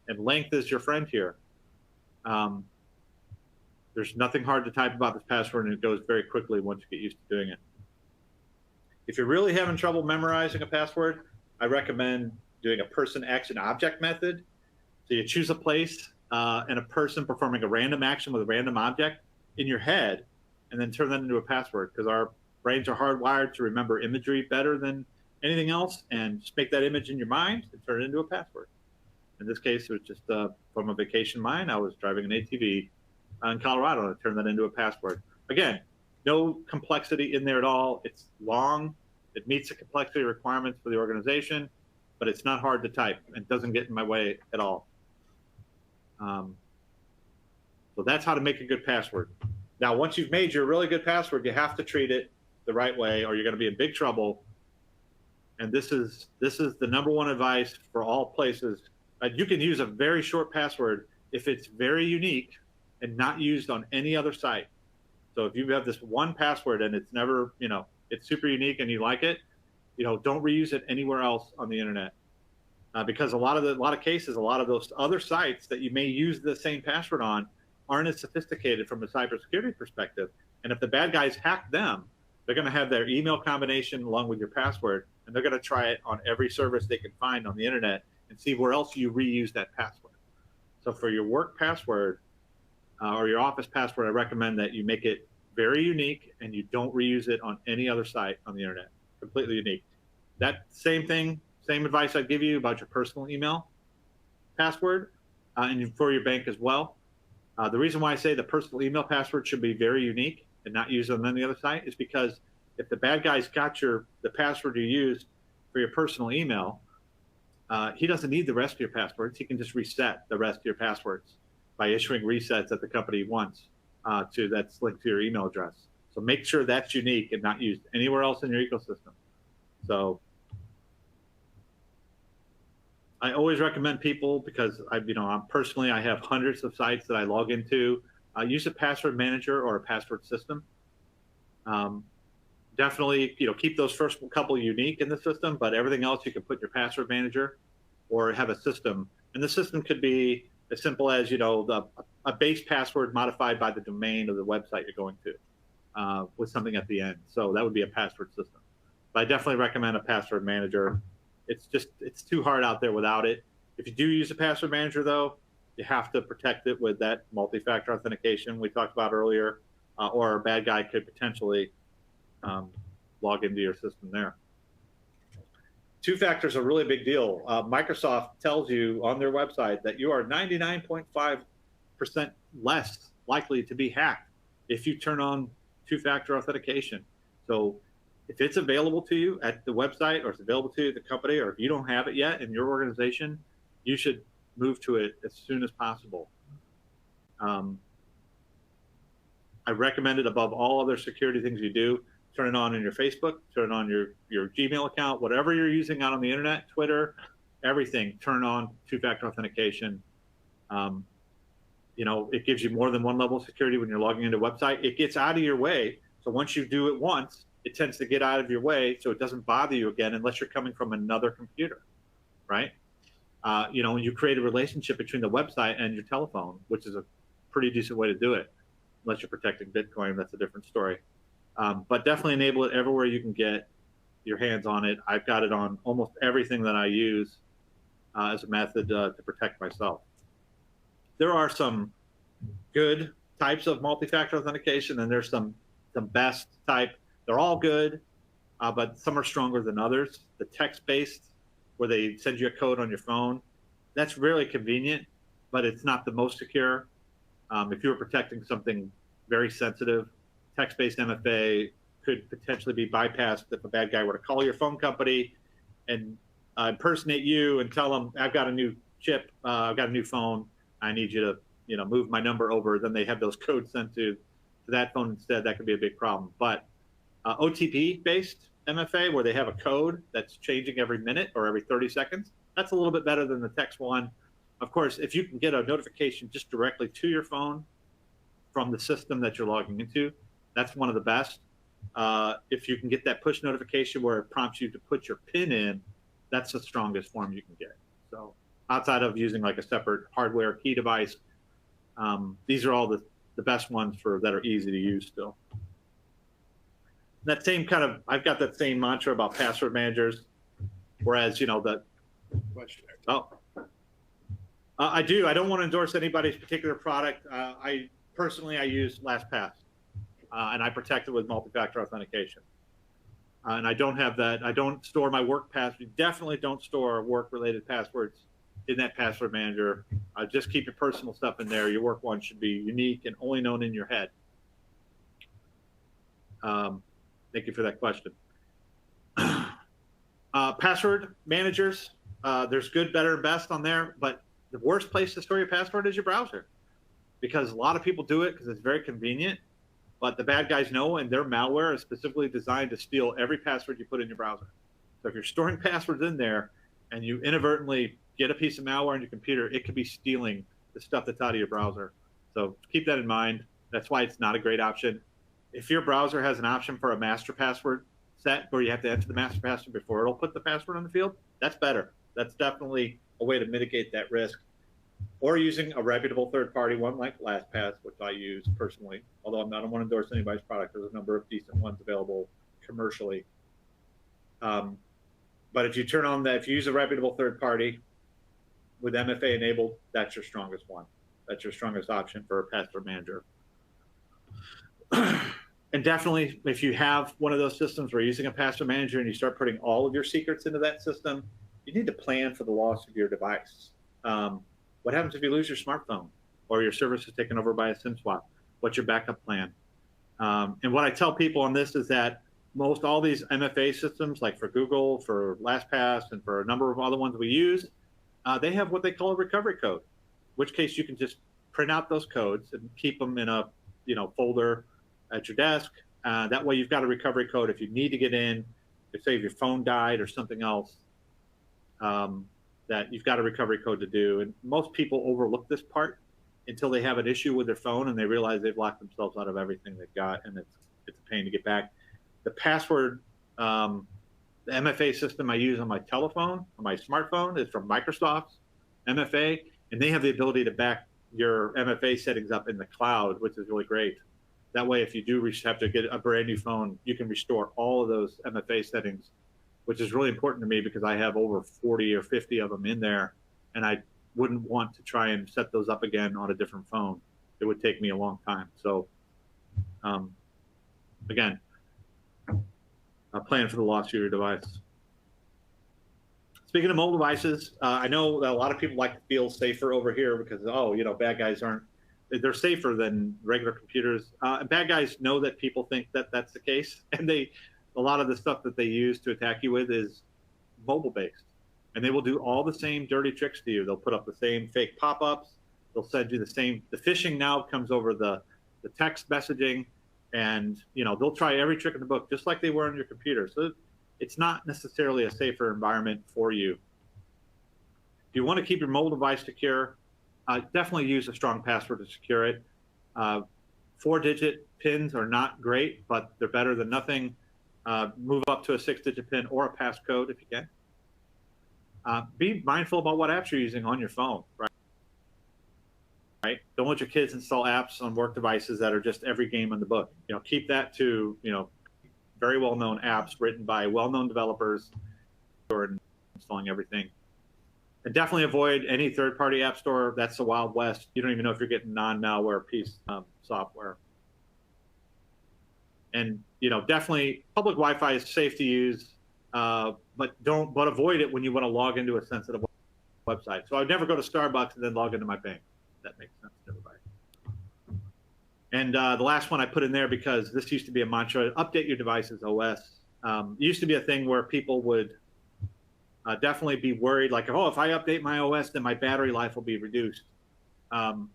and length is your friend here. There's nothing hard to type about this password, and it goes very quickly once you get used to doing it. If you're really having trouble memorizing a password, I recommend doing a person, action, object method. So you choose a place and a person performing a random action with a random object in your head, and then turn that into a password, because our brains are hardwired to remember imagery better than anything else, and just make that image in your mind and turn it into a password. In this case, it was just from a vacation mind. I was driving an ATV in Colorado, and I turned that into a password. Again, no complexity in there at all. It's long. It meets the complexity requirements for the organization, but it's not hard to type and doesn't get in my way at all. So that's how to make a good password. Now, once you've made your really good password, you have to treat it the right way, or you're going to be in big trouble. And this is the number one advice for all places. You can use a very short password if it's very unique and not used on any other site. So if you have this one password and it's never, it's super unique and you like it, don't reuse it anywhere else on the internet. Because a lot of cases, a lot of those other sites that you may use the same password on aren't as sophisticated from a cybersecurity perspective. And if the bad guys hack them, they're going to have their email combination along with your password, and they're going to try it on every service they can find on the internet and see where else you reuse that password. So for your work password or your office password, I recommend that you make it very unique and you don't reuse it on any other site on the internet. Completely unique. That same advice I'd give you about your personal email password and for your bank as well. The reason why I say the personal email password should be very unique and not used on any other site is because if the bad guys got the password you used for your personal email, he doesn't need the rest of your passwords. He can just reset the rest of your passwords by issuing resets that the company wants that's linked to your email address. So make sure that's unique and not used anywhere else in your ecosystem. So I always recommend people, because I have hundreds of sites that I log into. Use a password manager or a password system. Definitely, keep those first couple unique in the system, but everything else you can put in your password manager or have a system. And the system could be as simple as, a base password modified by the domain of the website you're going to with something at the end. So that would be a password system. But I definitely recommend a password manager. It's too hard out there without it. If you do use a password manager, though, you have to protect it with that multi-factor authentication we talked about earlier, or a bad guy could potentially log into your system there. 2 factors are a really big deal. Microsoft tells you on their website that you are 99.5% less likely to be hacked if you turn on 2-factor authentication. So If it's available to you at the website, or it's available to you at the company, or if you don't have it yet in your organization, you should move to it as soon as possible. I recommend it above all other security things you do. Turn it on in your Facebook, turn it on your Gmail account, whatever you're using out on the internet, Twitter, everything, turn on two-factor authentication. You know, it gives you more than one level of security when you're logging into a website. It gets out of your way. So once you do it once, it tends to get out of your way, so it doesn't bother you again unless you're coming from another computer, right? You know, when you create a relationship between the website and your telephone, which is a pretty decent way to do it, unless you're protecting Bitcoin, that's a different story. But definitely enable it everywhere you can get your hands on it. I've got it on almost everything that I use as a method to protect myself. There are some good types of multi-factor authentication, and there's some best type. They're all good, but some are stronger than others. The text-based, where they send you a code on your phone, that's really convenient, but it's not the most secure. If you were protecting something very sensitive, text-based MFA could potentially be bypassed if a bad guy were to call your phone company and impersonate you and tell them, I've got a new chip, I've got a new phone, I need you to, you know, move my number over. Then they have those codes sent to that phone instead. That could be a big problem. But OTP-based MFA, where they have a code that's changing every minute or every 30 seconds, that's a little bit better than the text one. Of course, if you can get a notification just directly to your phone from the system that you're logging into, that's one of the best. If you can get that push notification where it prompts you to put your PIN in, that's the strongest form you can get. So outside of using like a separate hardware key device, these are all the best ones that are easy to use still. That same kind of, I've got that same mantra about password managers, whereas, you know, I do. I don't want to endorse anybody's particular product. I use LastPass, and I protect it with multi-factor authentication. And I don't have that. I don't store my work password. Definitely don't store work-related passwords in that password manager. Just keep your personal stuff in there. Your work one should be unique and only known in your head. Thank you for that question. Password managers, there's good, better, and best on there, but the worst place to store your password is your browser, because a lot of people do it because it's very convenient, but the bad guys know, and their malware is specifically designed to steal every password you put in your browser. So if you're storing passwords in there and you inadvertently get a piece of malware on your computer, it could be stealing the stuff that's out of your browser. So keep that in mind. That's why it's not a great option. If your browser has an option for a master password set where you have to enter the master password before it'll put the password on the field, that's better. That's definitely a way to mitigate that risk. Or using a reputable third-party one like LastPass, which I use personally, although I don't want to endorse anybody's product. There's a number of decent ones available commercially. But if you turn on that, if you use a reputable third-party with MFA enabled, that's your strongest one. That's your strongest option for a password manager. And definitely, if you have one of those systems where you're using a password manager and you start putting all of your secrets into that system, you need to plan for the loss of your device. What happens if you lose your smartphone or your service is taken over by a SIM swap? What's your backup plan? And what I tell people on this is that most all these MFA systems, like for Google, for LastPass, and for a number of other ones we use, they have what they call a recovery code, in which case you can just print out those codes and keep them in a folder at your desk. That way you've got a recovery code if you need to get in, if say if your phone died or something else, that you've got a recovery code to do. And most people overlook this part until they have an issue with their phone and they realize they've locked themselves out of everything they've got, and it's a pain to get back. The password, the MFA system I use on my telephone, on my smartphone, is from Microsoft's MFA, and they have the ability to back your MFA settings up in the cloud, which is really great. That way, if you do have to get a brand new phone, you can restore all of those MFA settings, which is really important to me because I have over 40 or 50 of them in there, and I wouldn't want to try and set those up again on a different phone. It would take me a long time. So again, a plan for the loss of your device. Speaking of mobile devices, I know that a lot of people like to feel safer over here because, bad guys they're safer than regular computers. And bad guys know that people think that that's the case. And a a lot of the stuff that they use to attack you with is mobile based, and they will do all the same dirty tricks to you. They'll put up the same fake pop-ups. They'll send you the same. The phishing now comes over the text messaging, and they'll try every trick in the book, just like they were on your computer. So it's not necessarily a safer environment for you. If you want to keep your mobile device secure, definitely use a strong password to secure it. 4-digit pins are not great, but they're better than nothing. Move up to a 6-digit pin or a passcode if you can. Be mindful about what apps you're using on your phone, right? Don't let your kids install apps on work devices that are just every game in the book. Keep that to, very well-known apps written by well-known developers who are installing everything. And definitely avoid any third-party app store. That's the Wild West. You don't even know if you're getting non-malware piece software. And definitely public Wi-Fi is safe to use, but avoid it when you want to log into a sensitive website. So I would never go to Starbucks and then log into my bank. That makes sense to everybody. And the last one I put in there, because this used to be a mantra: update your device's OS. It used to be a thing where people would definitely be worried, like, oh, if I update my OS, then my battery life will be reduced. And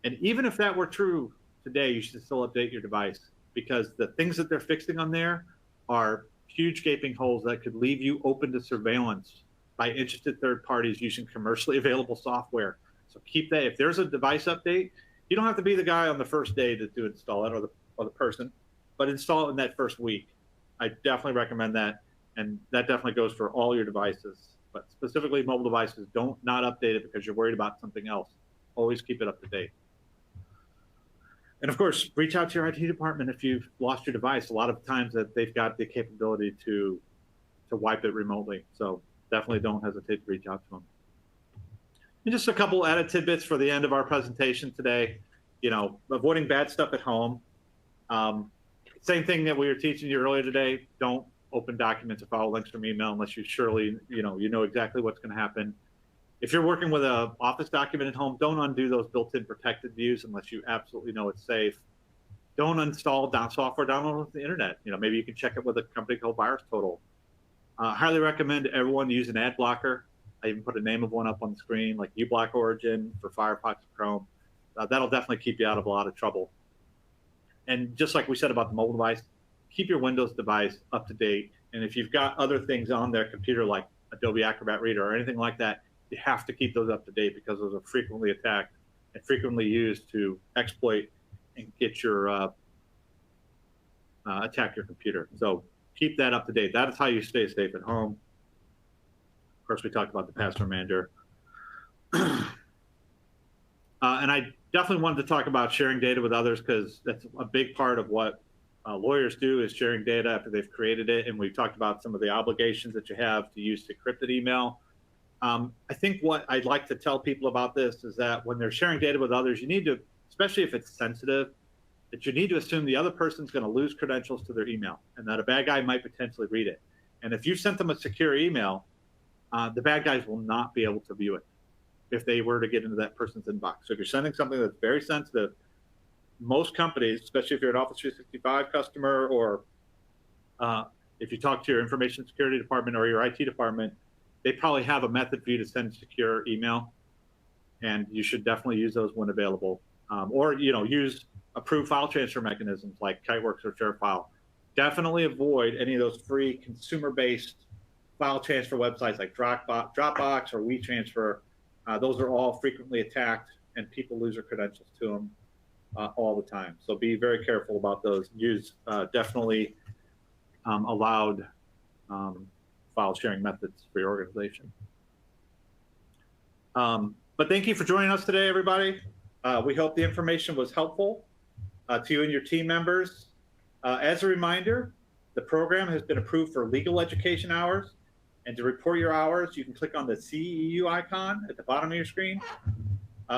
even if that were true today, you should still update your device, because the things that they're fixing on there are huge gaping holes that could leave you open to surveillance by interested third parties using commercially available software. So keep that. If there's a device update, you don't have to be the guy on the first day to install it, or the person, but install it in that first week. I definitely recommend that. And that definitely goes for all your devices, but specifically mobile devices. Don't not update it because you're worried about something else. Always keep it up to date. And of course, reach out to your IT department if you've lost your device. A lot of times that they've got the capability to wipe it remotely. So definitely don't hesitate to reach out to them. And just a couple added tidbits for the end of our presentation today. Avoiding bad stuff at home. Same thing that we were teaching you earlier today. Don't open documents or follow links from email unless you surely, you know exactly what's going to happen. If you're working with an Office document at home, don't undo those built-in protected views unless you absolutely know it's safe. Don't install software downloaded off the internet. Maybe you can check it with a company called VirusTotal. Highly recommend everyone use an ad blocker. I even put a name of one up on the screen, like uBlock Origin for Firefox and Chrome. That'll definitely keep you out of a lot of trouble. And just like we said about the mobile device, keep your Windows device up to date. And if you've got other things on their computer like Adobe Acrobat Reader or anything like that, you have to keep those up to date, because those are frequently attacked and frequently used to exploit and get your attack your computer. So keep that up to date. That is how you stay safe at home. Of course, we talked about the password manager. And I definitely wanted to talk about sharing data with others, because that's a big part of what lawyers do, is sharing data after they've created it. And we've talked about some of the obligations that you have to use encrypted email. I think what I'd like to tell people about this is that when they're sharing data with others, you need to, especially if it's sensitive, that you need to assume the other person's going to lose credentials to their email, and that a bad guy might potentially read it. And if you sent them a secure email, the bad guys will not be able to view it if they were to get into that person's inbox. So if you're sending something that's very sensitive, most companies, especially if you're an Office 365 customer, or if you talk to your information security department or your IT department, they probably have a method for you to send secure email, and you should definitely use those when available. Or use approved file transfer mechanisms like Kiteworks or ShareFile. Definitely avoid any of those free consumer-based file transfer websites like Dropbox or WeTransfer. Those are all frequently attacked, and people lose their credentials to them all the time. So be very careful about those. Use definitely allowed file sharing methods for your organization. But thank you for joining us today, everybody. We hope the information was helpful to you and your team members. As a reminder, the program has been approved for legal education hours. And to report your hours, you can click on the CEU icon at the bottom of your screen.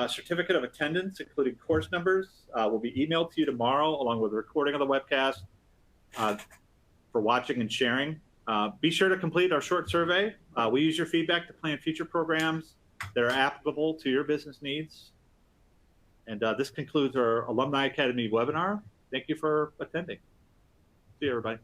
Certificate of attendance, including course numbers, will be emailed to you tomorrow, along with a recording of the webcast for watching and sharing. Be sure to complete our short survey. We use your feedback to plan future programs that are applicable to your business needs. And this concludes our Alumni Academy webinar. Thank you for attending. See you, everybody.